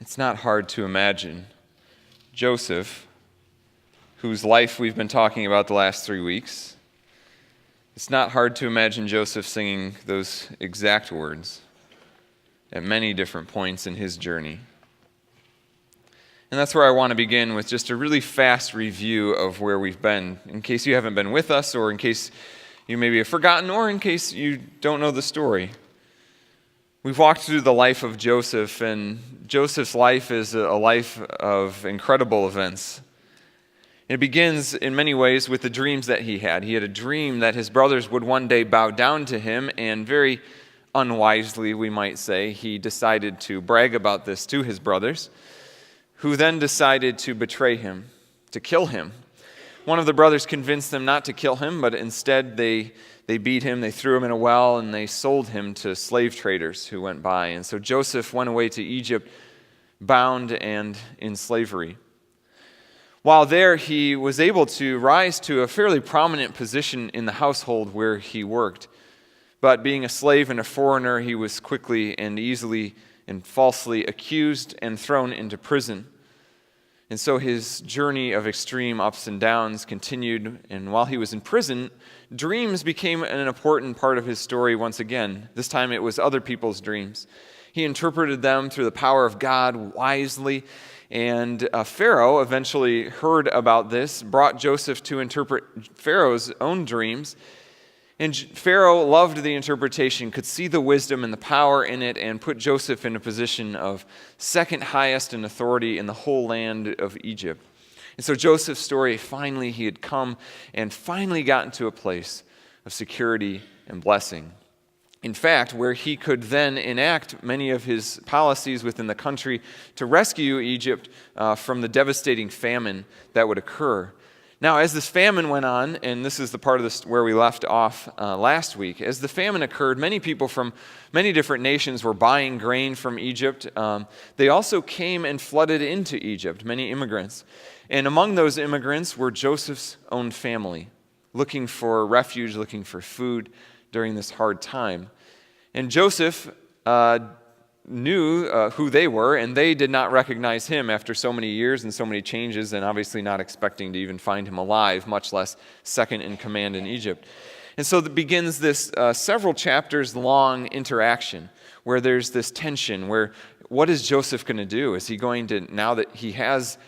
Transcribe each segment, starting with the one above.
It's not hard to imagine Joseph, whose life we've been talking about the last 3 weeks. It's not hard to imagine Joseph singing those exact words at many different points in his journey. And that's where I want to begin, with just a really fast review of where we've been, in case you haven't been with us, or in case you maybe have forgotten, or in case you don't know the story. We've walked through the life of Joseph, and Joseph's life is a life of incredible events. It begins in many ways with the dreams that he had. He had a dream that his brothers would one day bow down to him, and very unwisely, we might say, he decided to brag about this to his brothers, who then decided to betray him, to kill him. One of the brothers convinced them not to kill him, but instead they beat him, they threw him in a well, and they sold him to slave traders who went by. And so Joseph went away to Egypt, bound and in slavery. While there, he was able to rise to a fairly prominent position in the household where he worked. But being a slave and a foreigner, he was quickly and easily and falsely accused and thrown into prison. And so his journey of extreme ups and downs continued, and while he was in prison, dreams became an important part of his story once again. This time it was other people's dreams. He interpreted them through the power of God wisely, and Pharaoh eventually heard about this, brought Joseph to interpret Pharaoh's own dreams. And Pharaoh loved the interpretation, could see the wisdom and the power in it, and put Joseph in a position of second highest in authority in the whole land of Egypt. And so Joseph's story, finally he had come and finally gotten to a place of security and blessing. In fact, where he could then enact many of his policies within the country to rescue Egypt from the devastating famine that would occur. Now, as this famine went on, and this is the part of this where we left off last week, as the famine occurred, many people from many different nations were buying grain from Egypt. They also came and flooded into Egypt, many immigrants. And among those immigrants were Joseph's own family, looking for refuge, looking for food during this hard time. And Joseph knew who they were, and they did not recognize him after so many years and so many changes, and obviously not expecting to even find him alive, much less second in command in Egypt. And so that begins this several chapters long interaction where there's this tension, where what is Joseph going to do? Is he going to, now that he has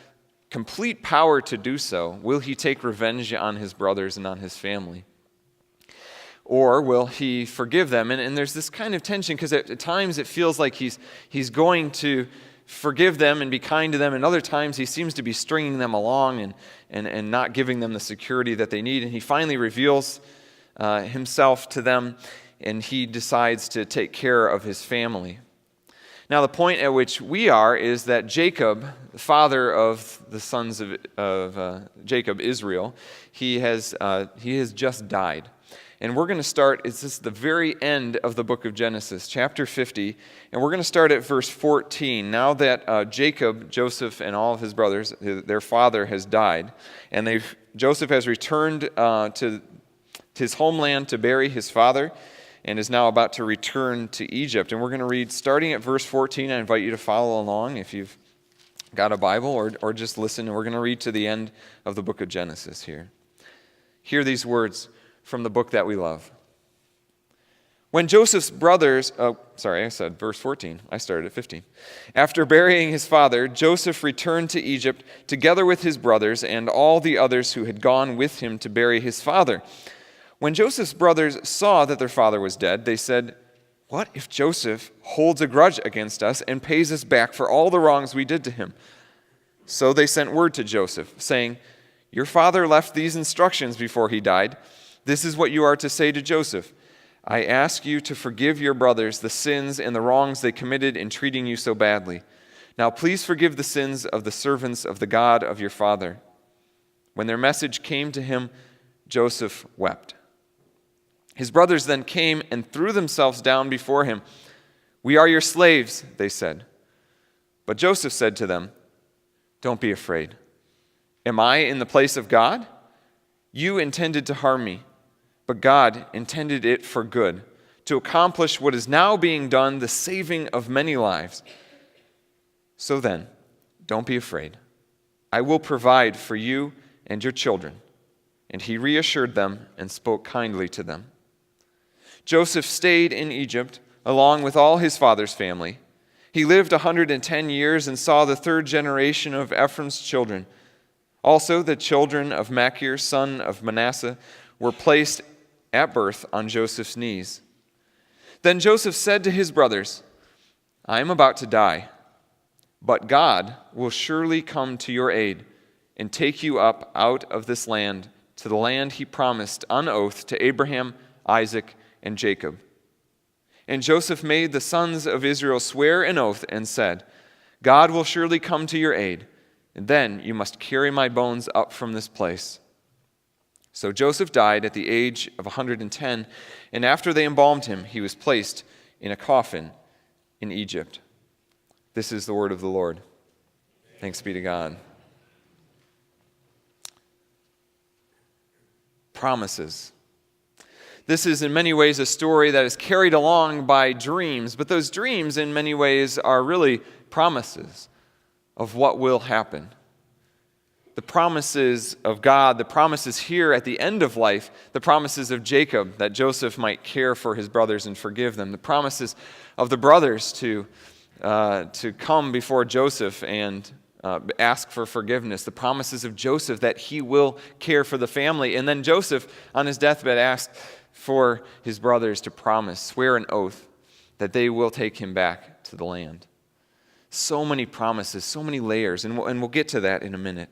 complete power to do so, will he take revenge on his brothers and on his family? Or will he forgive them? And there's this kind of tension, because at times it feels like he's going to forgive them and be kind to them, and other times he seems to be stringing them along and not giving them the security that they need. And he finally reveals himself to them, and he decides to take care of his family. Now, the point at which we are is that Jacob, the father of the sons of Jacob, Israel, he has just died. And we're going to start, it's just the very end of the book of Genesis, chapter 50, and we're going to start at verse 14. Now that Jacob, Joseph, and all of his brothers, their father has died, and Joseph has returned to his homeland to bury his father, and is now about to return to Egypt. And we're going to read, starting at verse 14. I invite you to follow along if you've got a Bible, or just listen, and we're going to read to the end of the book of Genesis here. Hear these words from the book that we love. When Joseph's brothers, I said verse 14. I started at 15. After burying his father, Joseph returned to Egypt together with his brothers and all the others who had gone with him to bury his father. When Joseph's brothers saw that their father was dead, they said, "What if Joseph holds a grudge against us and pays us back for all the wrongs we did to him?" So they sent word to Joseph, saying, "Your father left these instructions before he died. This is what you are to say to Joseph. I ask you to forgive your brothers the sins and the wrongs they committed in treating you so badly. Now please forgive the sins of the servants of the God of your father." When their message came to him, Joseph wept. His brothers then came and threw themselves down before him. "We are your slaves," they said. But Joseph said to them, "Don't be afraid. Am I in the place of God? You intended to harm me, but God intended it for good, to accomplish what is now being done, the saving of many lives. So then, don't be afraid. I will provide for you and your children." And he reassured them and spoke kindly to them. Joseph stayed in Egypt along with all his father's family. He lived 110 years and saw the third generation of Ephraim's children. Also, the children of Machir, son of Manasseh, were placed at birth on Joseph's knees. Then Joseph said to his brothers, "I am about to die, but God will surely come to your aid and take you up out of this land to the land he promised on oath to Abraham, Isaac, and Jacob." And Joseph made the sons of Israel swear an oath and said, "God will surely come to your aid, and then you must carry my bones up from this place." So Joseph died at the age of 110, and after they embalmed him, he was placed in a coffin in Egypt. This is the word of the Lord. Thanks be to God. Promises. This is in many ways a story that is carried along by dreams, but those dreams in many ways are really promises of what will happen. The promises of God, the promises here at the end of life, the promises of Jacob that Joseph might care for his brothers and forgive them, the promises of the brothers to come before Joseph and ask for forgiveness, the promises of Joseph that he will care for the family. And then Joseph, on his deathbed, asked for his brothers to promise, swear an oath that they will take him back to the land. So many promises, so many layers, and we'll get to that in a minute.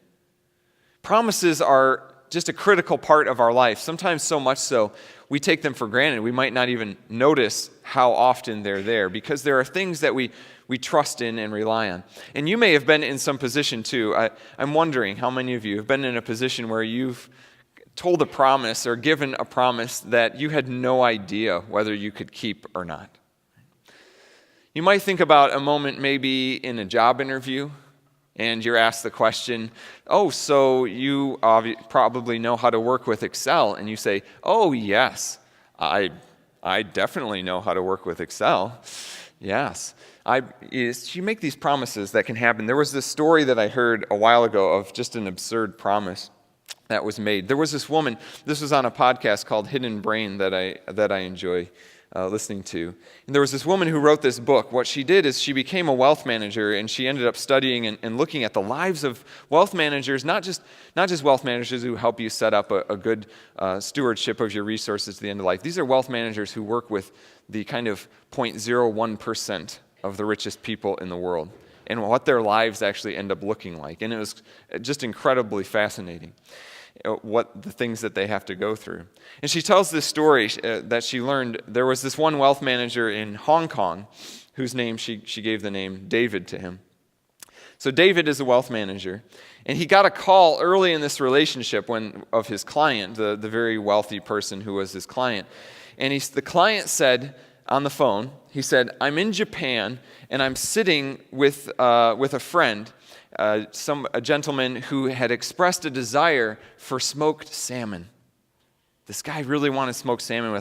Promises are just a critical part of our life, sometimes so much so we take them for granted. We might not even notice how often they're there because there are things that we trust in and rely on. And you may have been in some position too. I'm wondering how many of you have been in a position where you've told a promise or given a promise that you had no idea whether you could keep or not. You might think about a moment maybe in a job interview and you're asked the question, "Oh, so you probably know how to work with Excel." And you say, "Oh, yes, I definitely know how to work with Excel. Yes." You make these promises that can happen. There was this story that I heard a while ago of just an absurd promise that was made. There was this woman, this was on a podcast called Hidden Brain that I enjoy listening to. And there was this woman who wrote this book. What she did is she became a wealth manager, and she ended up studying and looking at the lives of wealth managers, not just wealth managers who help you set up a good stewardship of your resources at the end of life. These are wealth managers who work with the kind of 0.01% of the richest people in the world and what their lives actually end up looking like. And it was just incredibly fascinating, what the things that they have to go through. And she tells this story that she learned. There was this one wealth manager in Hong Kong whose name she gave the name David to him. So David is a wealth manager, and he got a call early in this relationship of his client, the very wealthy person who was his client. And the client said on the phone, he said, "I'm in Japan, and I'm sitting with a friend, a gentleman who had expressed a desire for smoked salmon." This guy really wanted smoked salmon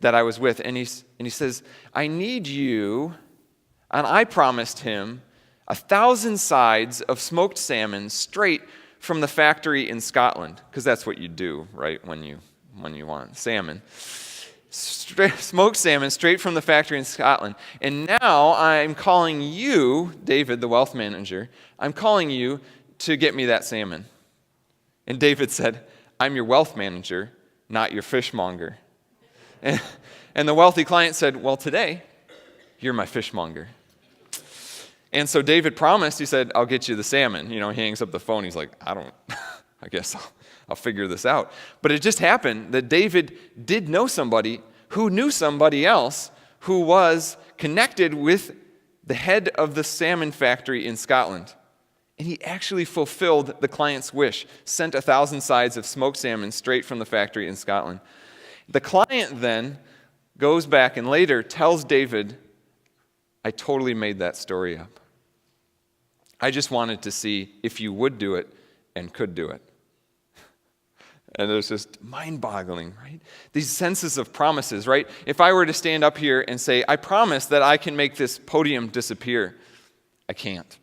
that I was with. And he says, "I need you," and I promised him 1,000 sides of smoked salmon straight from the factory in Scotland, because that's what you do, right, when you want salmon. Smoked salmon straight from the factory in Scotland. And now I'm calling you, David, the wealth manager, I'm calling you to get me that salmon. And David said, "I'm your wealth manager, not your fishmonger." And the wealthy client said, "Well, today, you're my fishmonger." And so David promised, he said, "I'll get you the salmon." He hangs up the phone. He's like, I guess I'll figure this out. But it just happened that David did know somebody who knew somebody else who was connected with the head of the salmon factory in Scotland. And he actually fulfilled the client's wish, sent 1,000 sides of smoked salmon straight from the factory in Scotland. The client then goes back and later tells David, "I totally made that story up. I just wanted to see if you would do it and could do it." And it was just mind-boggling, right? These senses of promises, right? If I were to stand up here and say, "I promise that I can make this podium disappear," I can't.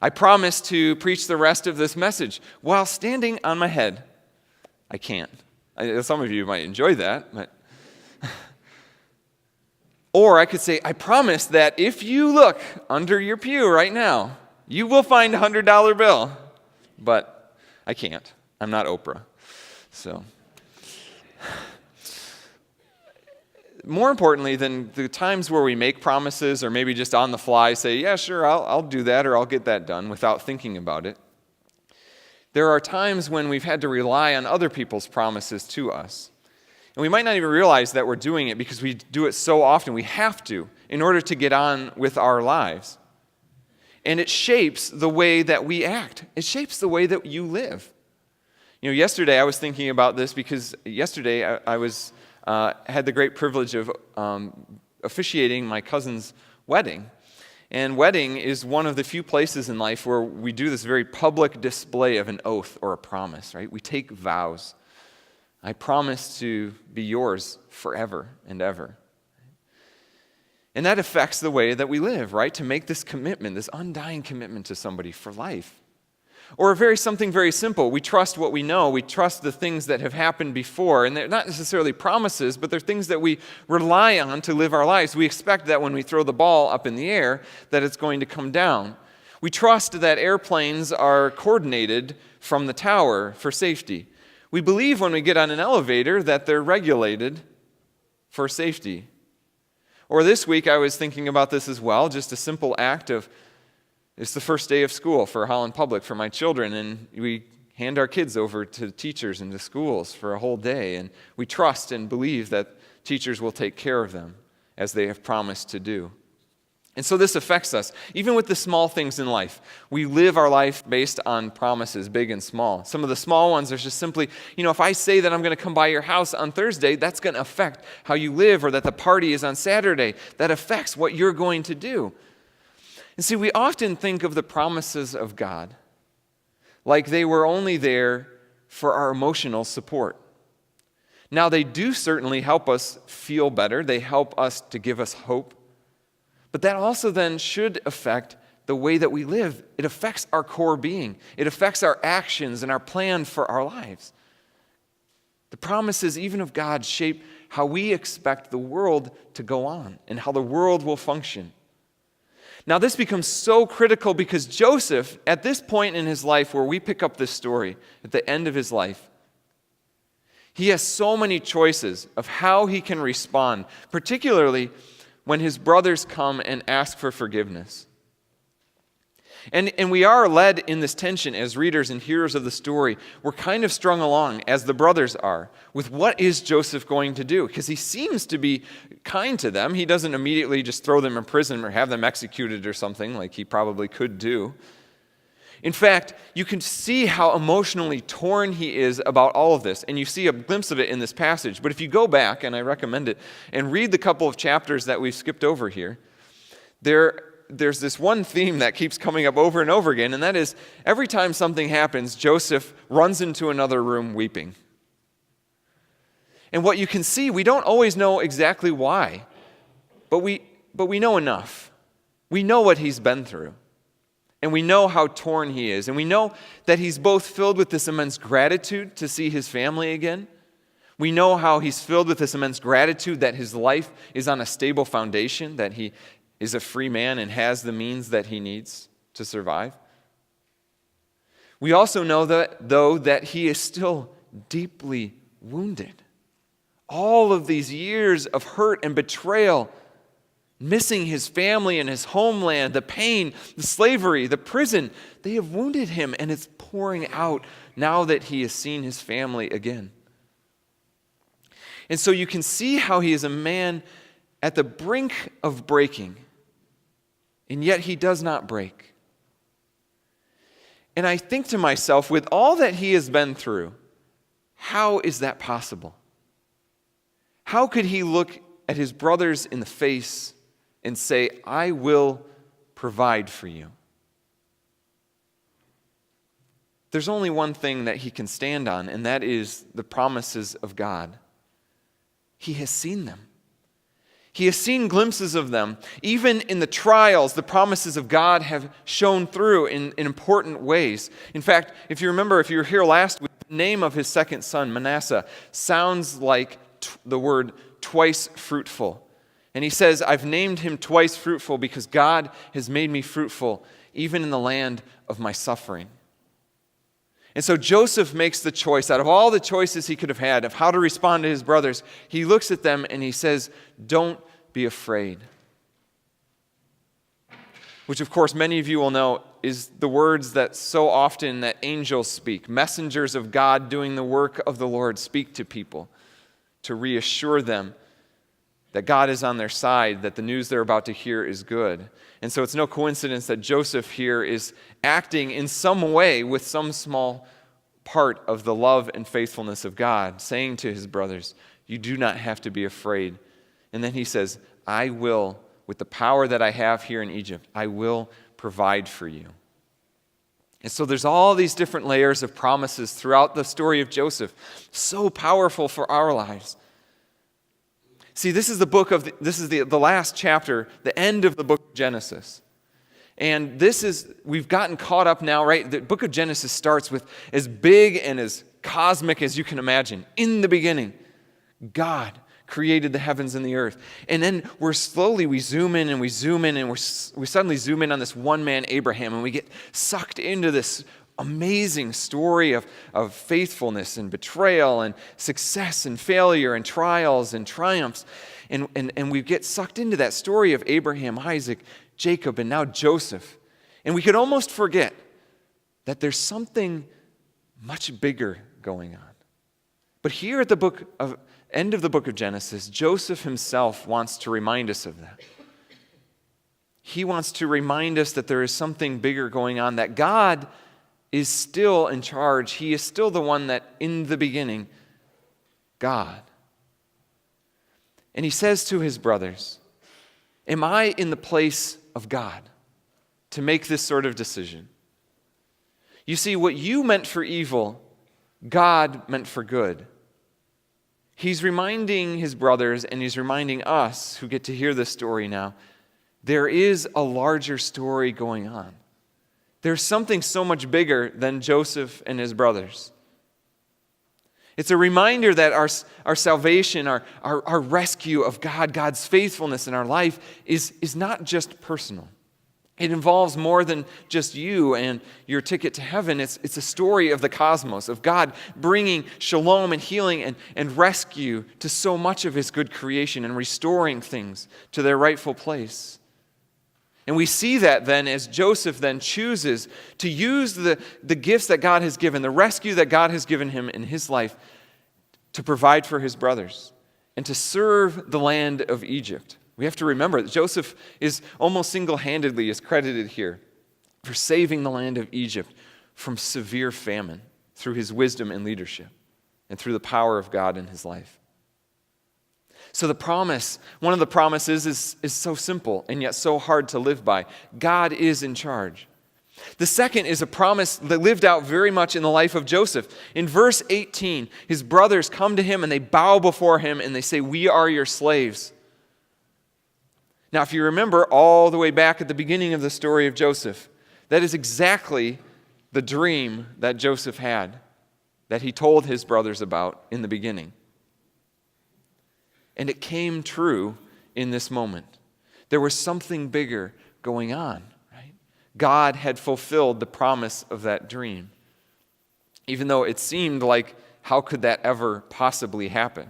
I promise to preach the rest of this message while standing on my head. I can't. Some of you might enjoy that, but... Or I could say, I promise that if you look under your pew right now, you will find a $100 bill. But I can't. I'm not Oprah. So, more importantly than the times where we make promises or maybe just on the fly say, yeah, sure, I'll do that or I'll get that done without thinking about it, there are times when we've had to rely on other people's promises to us. And we might not even realize that we're doing it because we do it so often. We have to in order to get on with our lives. And it shapes the way that we act. It shapes the way that you live. Yesterday I was thinking about this because yesterday I had the great privilege of officiating my cousin's wedding. And wedding is one of the few places in life where we do this very public display of an oath or a promise, right? We take vows. I promise to be yours forever and ever. And that affects the way that we live, right? To make this commitment, this undying commitment to somebody for life. Or something very simple. We trust what we know. We trust the things that have happened before. And they're not necessarily promises, but they're things that we rely on to live our lives. We expect that when we throw the ball up in the air, that it's going to come down. We trust that airplanes are coordinated from the tower for safety. We believe when we get on an elevator that they're regulated for safety. Or this week I was thinking about this as well, just a simple act of, it's the first day of school for Holland Public for my children, and we hand our kids over to teachers and to schools for a whole day, and we trust and believe that teachers will take care of them as they have promised to do. And so this affects us. Even with the small things in life, we live our life based on promises, big and small. Some of the small ones are just simply, if I say that I'm going to come by your house on Thursday, that's going to affect how you live, or that the party is on Saturday. That affects what you're going to do. And see, we often think of the promises of God like they were only there for our emotional support. Now, they do certainly help us feel better. They help us to give us hope. But that also then should affect the way that we live. It affects our core being. It affects our actions and our plan for our lives. The promises, even of God, shape how we expect the world to go on and how the world will function. Now, this becomes so critical because Joseph, at this point in his life where we pick up this story, at the end of his life, he has so many choices of how he can respond, particularly when his brothers come and ask for forgiveness. And we are led in this tension as readers and hearers of the story. We're kind of strung along, as the brothers are, with what is Joseph going to do? Because he seems to be kind to them. He doesn't immediately just throw them in prison or have them executed or something like he probably could do. In fact, you can see how emotionally torn he is about all of this, and you see a glimpse of it in this passage. But if you go back, and I recommend it, and read the couple of chapters that we've skipped over here, there's this one theme that keeps coming up over and over again, and that is every time something happens, Joseph runs into another room weeping. And what you can see, we don't always know exactly why, but we know enough. We know what he's been through. And we know how torn he is. And we know that he's both filled with this immense gratitude to see his family again. We know how he's filled with this immense gratitude that his life is on a stable foundation, that he is a free man and has the means that he needs to survive. We also know that, though, that he is still deeply wounded. All of these years of hurt and betrayal, missing his family and his homeland, the pain, the slavery, the prison, they have wounded him, and it's pouring out now that he has seen his family again. And so you can see how he is a man at the brink of breaking, and yet he does not break. And I think to myself, with all that he has been through, how is that possible? How could he look at his brothers in the face and say, I will provide for you? There's only one thing that he can stand on, and that is the promises of God. He has seen them. He has seen glimpses of them. Even in the trials, the promises of God have shown through in important ways. In fact, if you remember, if you were here last week, the name of his second son, Manasseh, sounds like the word twice fruitful. And he says, I've named him twice fruitful because God has made me fruitful, even in the land of my suffering. And so Joseph makes the choice, out of all the choices he could have had of how to respond to his brothers, he looks at them and he says, don't be afraid. Which, of course, many of you will know is the words that so often that angels speak. Messengers of God doing the work of the Lord speak to people to reassure them that God is on their side, that the news they're about to hear is good. And so it's no coincidence that Joseph here is acting in some way with some small part of the love and faithfulness of God, saying to his brothers, you do not have to be afraid. And then he says, I will, with the power that I have here in Egypt, I will provide for you. And so there's all these different layers of promises throughout the story of Joseph, so powerful for our lives. See, this is the last chapter, the end of the book of Genesis. And we've gotten caught up now, right? The book of Genesis starts with as big and as cosmic as you can imagine. In the beginning, God created the heavens and the earth. And then we zoom in and we suddenly zoom in on this one man, Abraham, and we get sucked into this amazing story of faithfulness and betrayal and success and failure and trials and triumphs. And we get sucked into that story of Abraham, Isaac, Jacob, and now Joseph. And we could almost forget that there's something much bigger going on. But here at the end of the book of Genesis, Joseph himself wants to remind us of that. He wants to remind us that there is something bigger going on, that God is still in charge. He is still the one that in the beginning, God. And he says to his brothers, am I in the place of God to make this sort of decision? You see, what you meant for evil, God meant for good. He's reminding his brothers and he's reminding us who get to hear this story now, there is a larger story going on. There's something so much bigger than Joseph and his brothers. It's a reminder that our salvation, our rescue of God, God's faithfulness in our life is not just personal. It involves more than just you and your ticket to heaven. It's a story of the cosmos, of God bringing shalom and healing and rescue to so much of his good creation and restoring things to their rightful place. And we see that then as Joseph then chooses to use the gifts that God has given, the rescue that God has given him in his life to provide for his brothers and to serve the land of Egypt. We have to remember that Joseph is almost single-handedly is credited here for saving the land of Egypt from severe famine through his wisdom and leadership and through the power of God in his life. So the promise, one of the promises is so simple and yet so hard to live by. God is in charge. The second is a promise that lived out very much in the life of Joseph. In verse 18, his brothers come to him and they bow before him and they say, we are your slaves. Now, if you remember all the way back at the beginning of the story of Joseph, that is exactly the dream that Joseph had, that he told his brothers about in the beginning. And it came true in this moment. There was something bigger going on, right? God had fulfilled the promise of that dream, even though it seemed like, how could that ever possibly happen?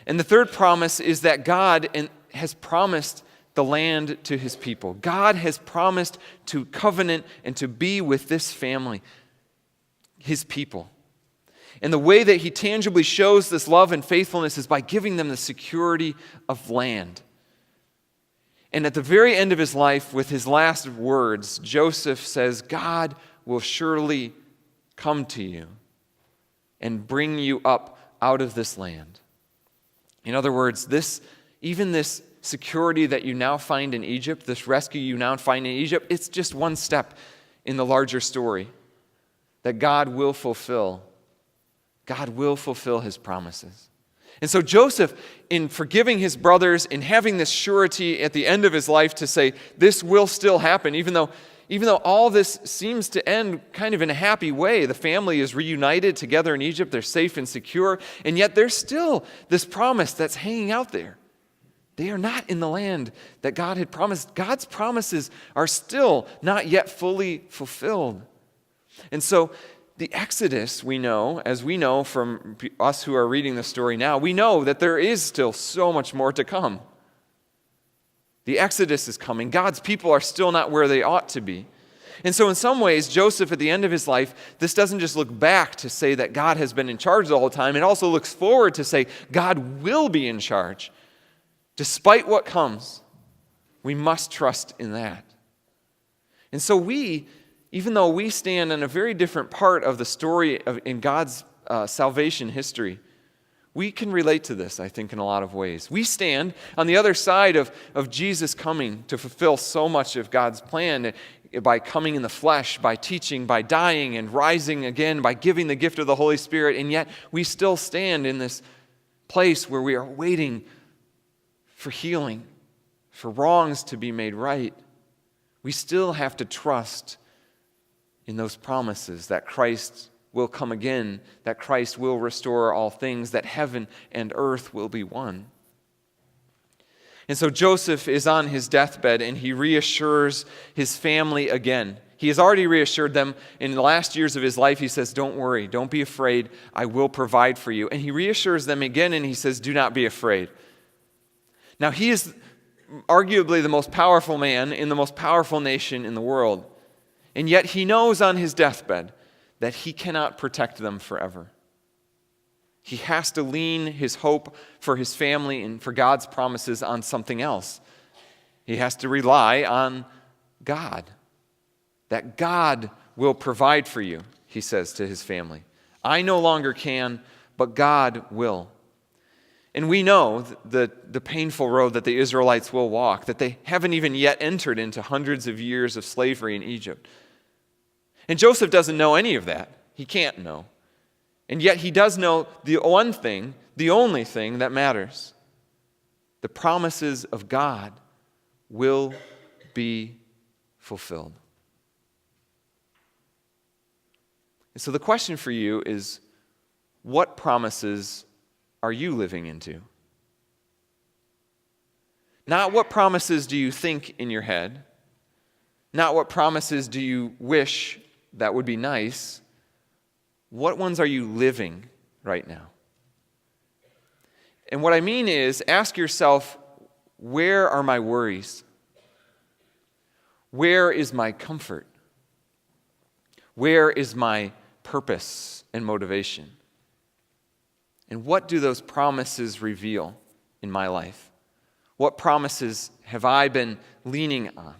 And the third promise is that God has promised the land to his people. God has promised to covenant and to be with this family, his people. And the way that he tangibly shows this love and faithfulness is by giving them the security of land. And at the very end of his life, with his last words, Joseph says, God will surely come to you and bring you up out of this land. In other words, even this security that you now find in Egypt, this rescue you now find in Egypt, it's just one step in the larger story that God will fulfill. God will fulfill his promises. And so Joseph, in forgiving his brothers, in having this surety at the end of his life to say, this will still happen, even though all this seems to end kind of in a happy way. The family is reunited together in Egypt. They're safe and secure. And yet there's still this promise that's hanging out there. They are not in the land that God had promised. God's promises are still not yet fully fulfilled. And so the Exodus, we know, as we know from us who are reading the story now, we know that there is still so much more to come. The Exodus is coming. God's people are still not where they ought to be. And so in some ways, Joseph, at the end of his life, this doesn't just look back to say that God has been in charge the whole time. It also looks forward to say God will be in charge. Despite what comes, we must trust in that. And so even though we stand in a very different part of the story in God's salvation history, we can relate to this, I think, in a lot of ways. We stand on the other side of Jesus coming to fulfill so much of God's plan by coming in the flesh, by teaching, by dying and rising again, by giving the gift of the Holy Spirit, and yet we still stand in this place where we are waiting for healing, for wrongs to be made right. We still have to trust in those promises that Christ will come again, that Christ will restore all things, that heaven and earth will be one. And so Joseph is on his deathbed and he reassures his family again. He has already reassured them in the last years of his life. He says, don't worry, don't be afraid, I will provide for you. And he reassures them again and he says, do not be afraid. Now he is arguably the most powerful man in the most powerful nation in the world. And yet he knows on his deathbed that he cannot protect them forever. He has to lean his hope for his family and for God's promises on something else. He has to rely on God. That God will provide for you, he says to his family. I no longer can, but God will. And we know the painful road that the Israelites will walk, that they haven't even yet entered into hundreds of years of slavery in Egypt. And Joseph doesn't know any of that. He can't know. And yet he does know the one thing, the only thing that matters. The promises of God will be fulfilled. And so the question for you is, what promises are you living into? Not what promises do you think in your head, not what promises do you wish that would be nice. What ones are you living right now? And what I mean is, ask yourself, where are my worries? Where is my comfort? Where is my purpose and motivation? And what do those promises reveal in my life? What promises have I been leaning on?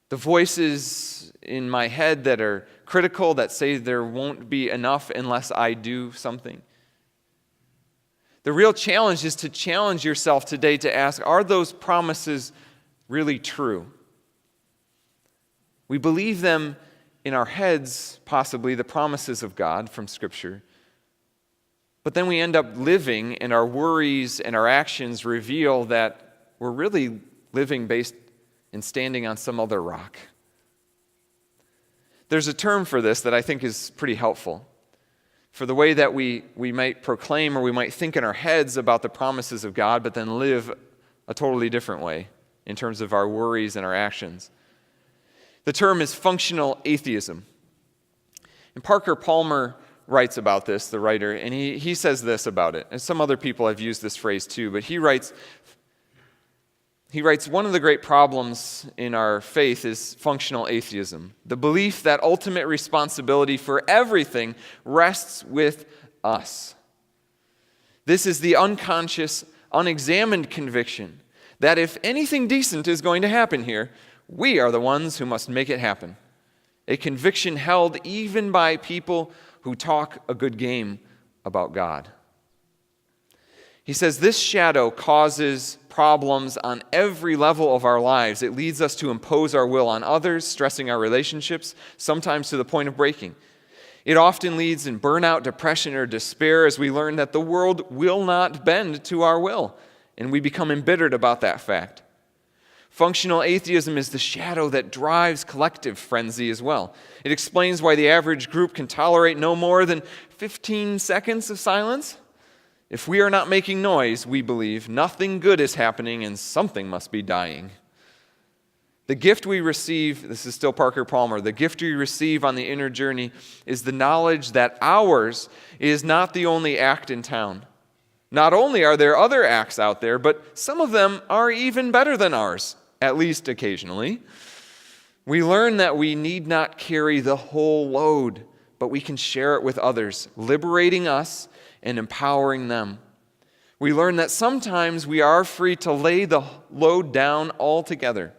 The voices in my head that are critical, that say there won't be enough unless I do something. The real challenge is to challenge yourself today to ask, are those promises really true? We believe them in our heads, possibly, the promises of God from Scripture. But then we end up living, and our worries and our actions reveal that we're really living based and standing on some other rock. There's a term for this that I think is pretty helpful. For the way that we might proclaim or we might think in our heads about the promises of God, but then live a totally different way in terms of our worries and our actions. The term is functional atheism. And Parker Palmer writes about this, the writer, and he says this about it. And some other people have used this phrase too, but he writes, one of the great problems in our faith is functional atheism, the belief that ultimate responsibility for everything rests with us. This is the unconscious, unexamined conviction that if anything decent is going to happen here, we are the ones who must make it happen. A conviction held even by people who talk a good game about God. He says this shadow causes problems on every level of our lives. It leads us to impose our will on others, stressing our relationships, sometimes to the point of breaking. It often leads in burnout, depression, or despair as we learn that the world will not bend to our will, and we become embittered about that fact. Functional atheism is the shadow that drives collective frenzy as well. It explains why the average group can tolerate no more than 15 seconds of silence. If we are not making noise, we believe nothing good is happening and something must be dying. The gift we receive, this is still Parker Palmer, the gift we receive on the inner journey is the knowledge that ours is not the only act in town. Not only are there other acts out there, but some of them are even better than ours, at least occasionally. We learn that we need not carry the whole load, but we can share it with others, liberating us and empowering them. We learn that sometimes we are free to lay the load down altogether.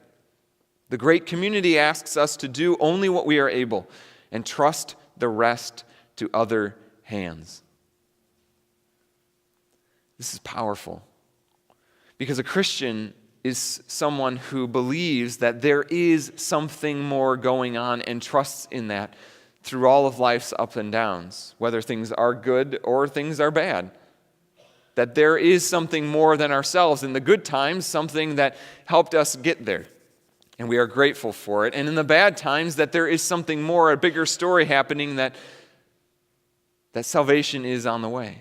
The great community asks us to do only what we are able and trust the rest to other hands. This is powerful because a Christian is someone who believes that there is something more going on and trusts in that through all of life's ups and downs, whether things are good or things are bad. That there is something more than ourselves. In the good times, something that helped us get there. And we are grateful for it. And in the bad times, that there is something more, a bigger story happening, that salvation is on the way.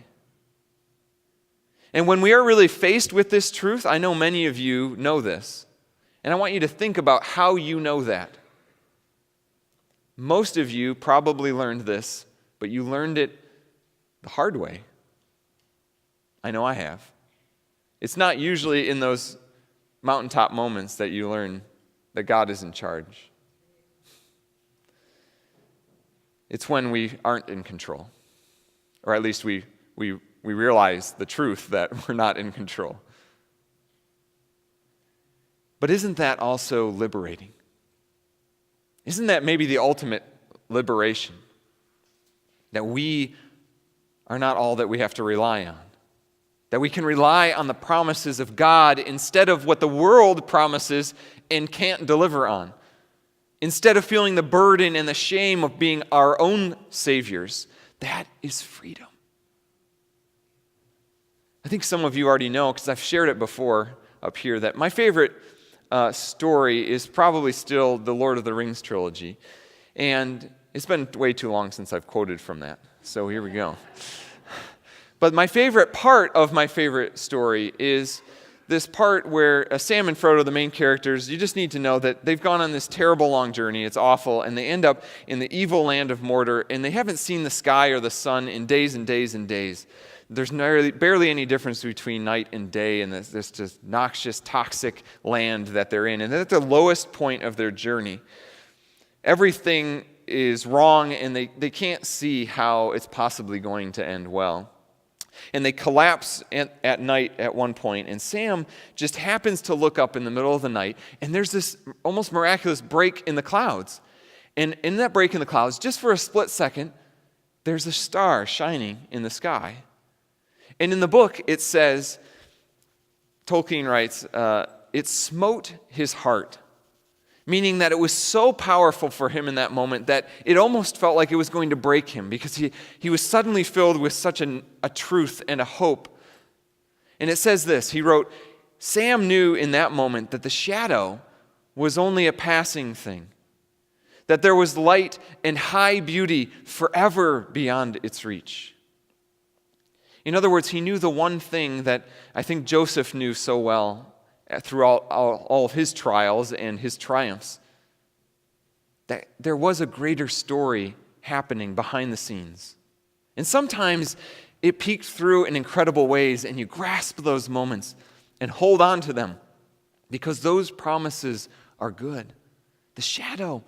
And when we are really faced with this truth, I know many of you know this. And I want you to think about how you know that. Most of you probably learned this, but you learned it the hard way. I know I have. It's not usually in those mountaintop moments that you learn that God is in charge. It's when we aren't in control. Or at least we realize the truth that we're not in control. But isn't that also liberating? Isn't that maybe the ultimate liberation? That we are not all that we have to rely on. That we can rely on the promises of God instead of what the world promises and can't deliver on. Instead of feeling the burden and the shame of being our own saviors. That is freedom. I think some of you already know, because I've shared it before up here, that my favorite story is probably still the Lord of the Rings trilogy. And it's been way too long since I've quoted from that. So here we go. But my favorite part of my favorite story is this part where Sam and Frodo, the main characters, you just need to know that they've gone on this terrible long journey. It's awful. And they end up in the evil land of Mordor, and they haven't seen the sky or the sun in days and days and days. There's barely any difference between night and day in this just noxious, toxic land that they're in. And they're at the lowest point of their journey. Everything is wrong, and they can't see how it's possibly going to end well. And they collapse at night at one point, and Sam just happens to look up in the middle of the night, and there's this almost miraculous break in the clouds. And in that break in the clouds, just for a split second, there's a star shining in the sky. And in the book, it says, Tolkien writes, it smote his heart, meaning that it was so powerful for him in that moment that it almost felt like it was going to break him because he was suddenly filled with such a truth and a hope. And it says this, he wrote, Sam knew in that moment that the shadow was only a passing thing, that there was light and high beauty forever beyond its reach. In other words, he knew the one thing that I think Joseph knew so well throughout all of his trials and his triumphs, that there was a greater story happening behind the scenes. And sometimes it peeks through in incredible ways, and you grasp those moments and hold on to them because those promises are good. The shadow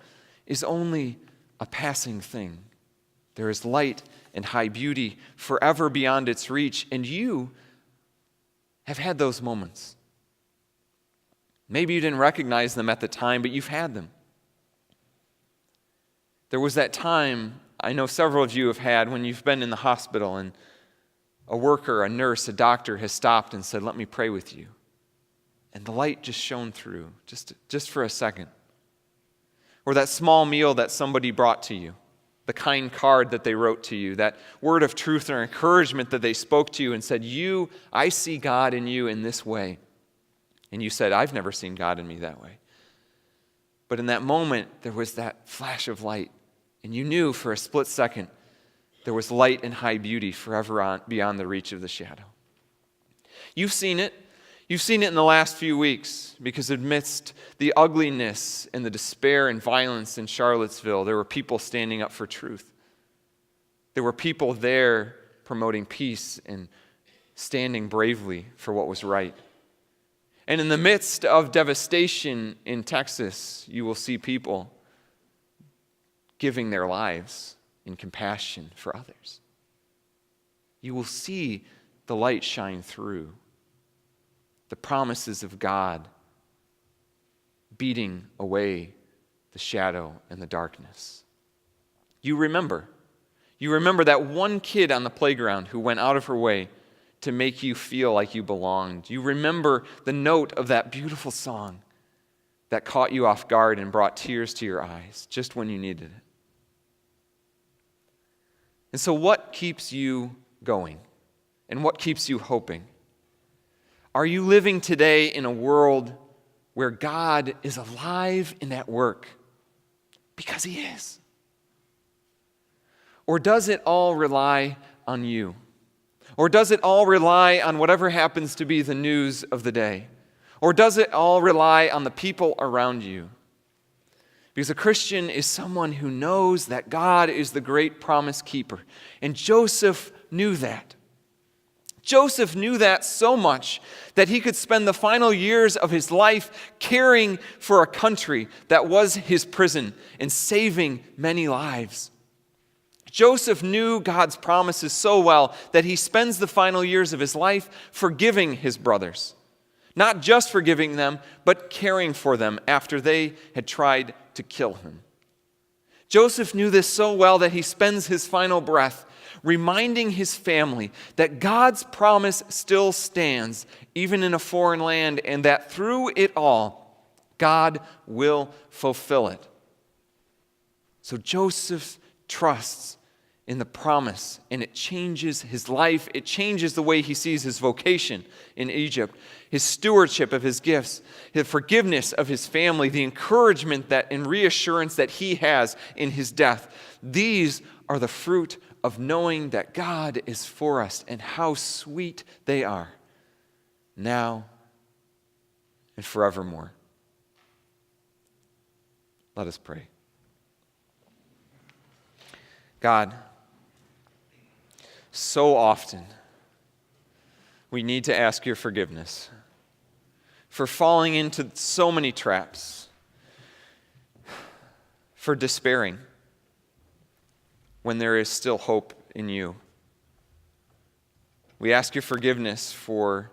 is only a passing thing. There is light and high beauty forever beyond its reach, and you have had those moments. Maybe you didn't recognize them at the time, but you've had them. There was that time, I know several of you have had, when you've been in the hospital and a worker, a nurse, a doctor has stopped and said, "Let me pray with you." And the light just shone through, just for a second. Or that small meal that somebody brought to you, the kind card that they wrote to you, that word of truth or encouragement that they spoke to you and said, I see God in you in this way. And you said, I've never seen God in me that way. But in that moment, there was that flash of light. And you knew for a split second, there was light and high beauty forever beyond the reach of the shadow. You've seen it. You've seen it in the last few weeks, because amidst the ugliness and the despair and violence in Charlottesville, there were people standing up for truth. There were people there promoting peace and standing bravely for what was right. And in the midst of devastation in Texas, you will see people giving their lives in compassion for others. You will see the light shine through. The promises of God beating away the shadow and the darkness. You remember that one kid on the playground who went out of her way to make you feel like you belonged. You remember the note of that beautiful song that caught you off guard and brought tears to your eyes just when you needed it. And so what keeps you going? And what keeps you hoping? Are you living today in a world where God is alive and at work? Because He is. Or does it all rely on you? Or does it all rely on whatever happens to be the news of the day? Or does it all rely on the people around you? Because a Christian is someone who knows that God is the great promise keeper. And Joseph knew that. Joseph knew that so much that he could spend the final years of his life caring for a country that was his prison and saving many lives. Joseph knew God's promises so well that he spends the final years of his life forgiving his brothers. Not just forgiving them, but caring for them after they had tried to kill him. Joseph knew this so well that he spends his final breath reminding his family that God's promise still stands, even in a foreign land, and that through it all, God will fulfill it. So Joseph trusts in the promise, and it changes his life. It changes the way he sees his vocation in Egypt, his stewardship of his gifts, the forgiveness of his family, the encouragement that and reassurance that he has in his death. These are the fruit of knowing that God is for us, and how sweet they are, now and forevermore. Let us pray. God, so often we need to ask your forgiveness for falling into so many traps, for despairing when there is still hope in you. We ask your forgiveness for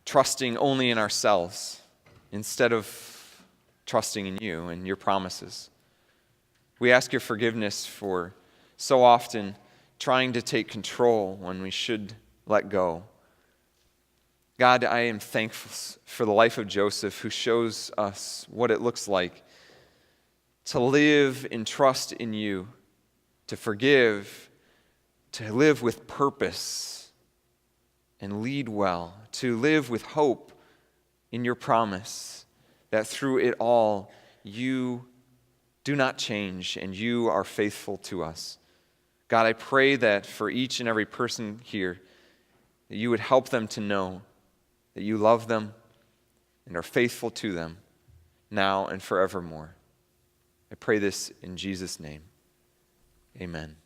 trusting only in ourselves instead of trusting in you and your promises. We ask your forgiveness for so often trying to take control when we should let go. God, I am thankful for the life of Joseph, who shows us what it looks like to live in trust in you, to forgive, to live with purpose and lead well, to live with hope in your promise that through it all you do not change and you are faithful to us. God, I pray that for each and every person here, that you would help them to know that you love them and are faithful to them now and forevermore. I pray this in Jesus' name. Amen.